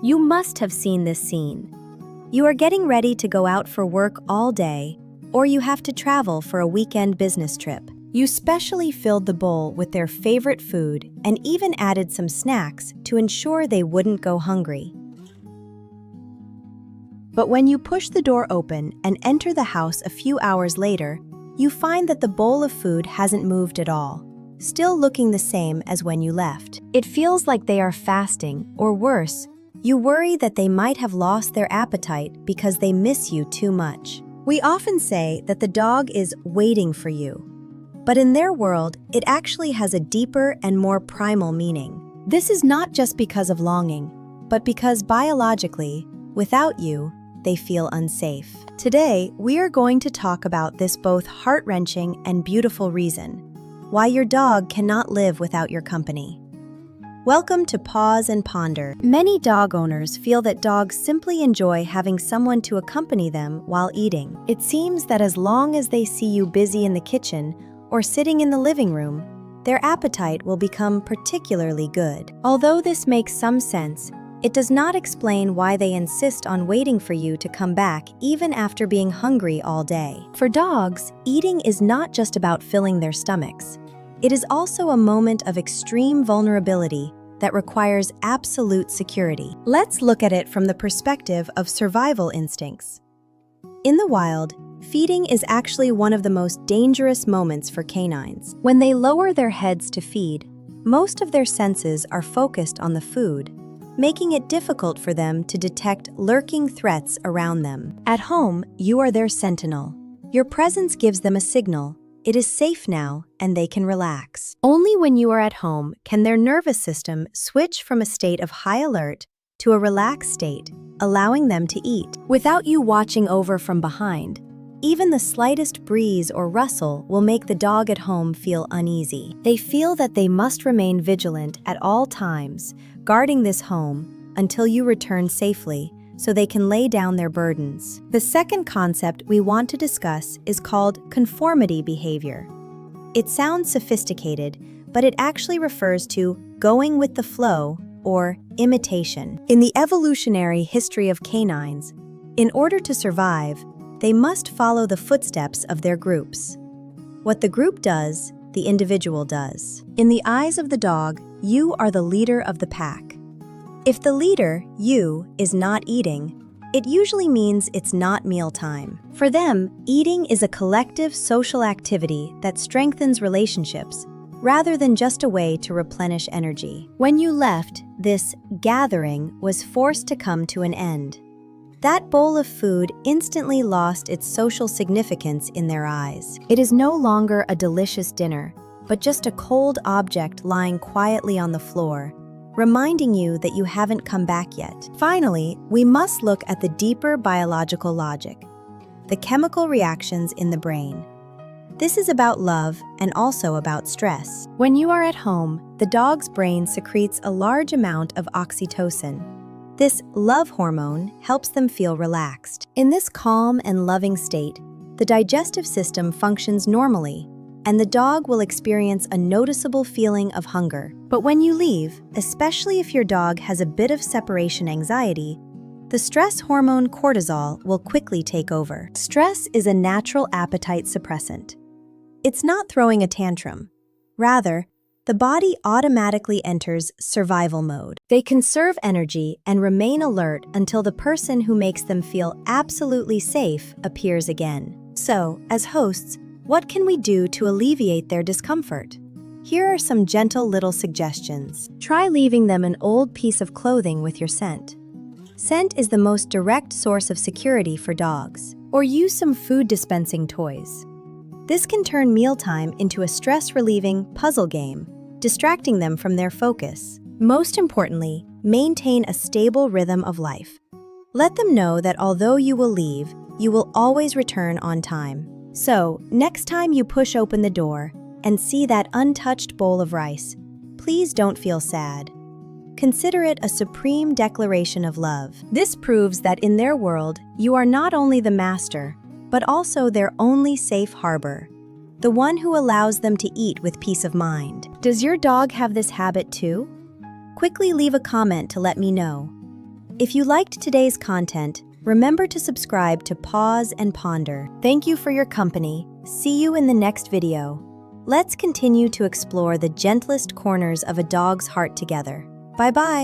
You must have seen this scene. You are getting ready to go out for work all day, or you have to travel for a weekend business trip. You specially filled the bowl with their favorite food and even added some snacks to ensure they wouldn't go hungry. But when you push the door open and enter the house a few hours later, you find that the bowl of food hasn't moved at all, still looking the same as when you left. It feels like they are fasting, or worse, you worry that they might have lost their appetite because they miss you too much. We often say that the dog is waiting for you, but in their world, it actually has a deeper and more primal meaning. This is not just because of longing, but because biologically, without you, they feel unsafe. Today, we are going to talk about this both heart-wrenching and beautiful reason, why your dog cannot live without your company. Welcome to Paws and Ponder. Many dog owners feel that dogs simply enjoy having someone to accompany them while eating. It seems that as long as they see you busy in the kitchen or sitting in the living room, their appetite will become particularly good. Although this makes some sense, it does not explain why they insist on waiting for you to come back even after being hungry all day. For dogs, eating is not just about filling their stomachs. It is also a moment of extreme vulnerability that requires absolute security. Let's look at it from the perspective of survival instincts. In the wild, feeding is actually one of the most dangerous moments for canines. When they lower their heads to feed, most of their senses are focused on the food, making it difficult for them to detect lurking threats around them. At home, you are their sentinel. Your presence gives them a signal. It is safe now, and they can relax. Only when you are at home can their nervous system switch from a state of high alert to a relaxed state, allowing them to eat. Without you watching over from behind, even the slightest breeze or rustle will make the dog at home feel uneasy. They feel that they must remain vigilant at all times, guarding this home until you return safely, so they can lay down their burdens. The second concept we want to discuss is called conformity behavior. It sounds sophisticated, but it actually refers to going with the flow or imitation. In the evolutionary history of canines, in order to survive, they must follow the footsteps of their groups. What the group does, the individual does. In the eyes of the dog, you are the leader of the pack. If the leader, you, is not eating, it usually means it's not mealtime. For them, eating is a collective social activity that strengthens relationships, rather than just a way to replenish energy. When you left, this gathering was forced to come to an end. That bowl of food instantly lost its social significance in their eyes. It is no longer a delicious dinner, but just a cold object lying quietly on the floor, reminding you that you haven't come back yet. Finally, we must look at the deeper biological logic, the chemical reactions in the brain. This is about love and also about stress. When you are at home, the dog's brain secretes a large amount of oxytocin. This love hormone helps them feel relaxed. In this calm and loving state, the digestive system functions normally, and the dog will experience a noticeable feeling of hunger. But when you leave, especially if your dog has a bit of separation anxiety, the stress hormone cortisol will quickly take over. Stress is a natural appetite suppressant. It's not throwing a tantrum. Rather, the body automatically enters survival mode. They conserve energy and remain alert until the person who makes them feel absolutely safe appears again. So, as hosts, what can we do to alleviate their discomfort? Here are some gentle little suggestions. Try leaving them an old piece of clothing with your scent. Scent is the most direct source of security for dogs. Or use some food dispensing toys. This can turn mealtime into a stress-relieving puzzle game, distracting them from their focus. Most importantly, maintain a stable rhythm of life. Let them know that although you will leave, you will always return on time. So, next time you push open the door and see that untouched bowl of rice, please don't feel sad. Consider it a supreme declaration of love. This proves that in their world, you are not only the master, but also their only safe harbor, the one who allows them to eat with peace of mind. Does your dog have this habit too? Quickly leave a comment to let me know. If you liked today's content, remember to subscribe to Paws and Ponder. Thank you for your company. See you in the next video. Let's continue to explore the gentlest corners of a dog's heart together. Bye-bye.